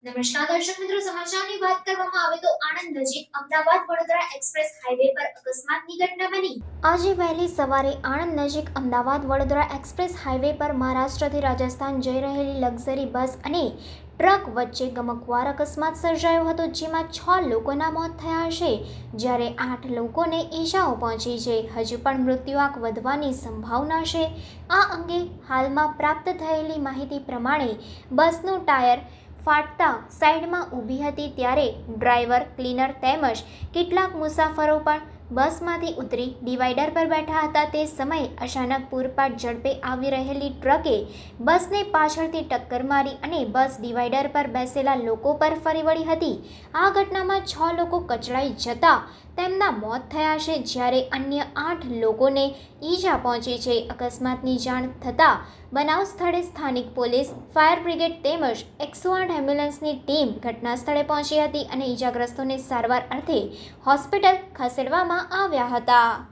નમસ્કાર દર્શક મિત્રો, સમાચારની વાત કરવામાં આવે તો આણંદ નજીક અમદાવાદ વડોદરા એક્સપ્રેસ હાઈવે પર અકસ્માતની ઘટના બની। આજે વહેલી સવારે આણંદ નજીક અમદાવાદ વડોદરા એક્સપ્રેસ હાઈવે પર મહારાષ્ટ્રથી રાજસ્થાન જઈ રહેલી લક્ઝરી બસ અને ટ્રક વચ્ચે ગમખ્વાર અકસ્માત સર્જાયો હતો, જેમાં 6 લોકોના મોત થયા છે, જ્યારે 8 લોકોને ઈજાઓ પહોંચી છે। હજુ પણ મૃત્યુઆંક વધવાની સંભાવના છે। આ અંગે હાલમાં પ્રાપ્ત થયેલી માહિતી પ્રમાણે બસનું ટાયર ફાટતા સાઈડમાં ઊભી હતી, ત્યારે ડ્રાઈવર, ક્લીનર તેમજ કેટલાક મુસાફરો પણ બસમાંથી ઉતરી ડિવાઈડર પર બેઠા હતા। તે સમયે અચાનક પૂરપાટ ઝડપે આવી રહેલી ટ્રકે બસને પાછળથી ટક્કર મારી અને બસ ડિવાઈડર પર બેસેલા લોકો પર ફરી વળી હતી। આ ઘટનામાં 6 લોકો કચડાઈ જતા તેમના મોત થયા છે, જ્યારે અન્ય 8 લોકોને ઈજા પહોંચી છે। અકસ્માતની જાણ થતાં બનાવ સ્થળે સ્થાનિક પોલીસ, ફાયર બ્રિગેડ તેમજ 108 એમ્બ્યુલન્સની ટીમ ઘટના સ્થળે પહોંચી હતી અને ઈજાગ્રસ્તોને સારવાર અર્થે હોસ્પિટલ ખસેડવામાં આવ્યા હતા।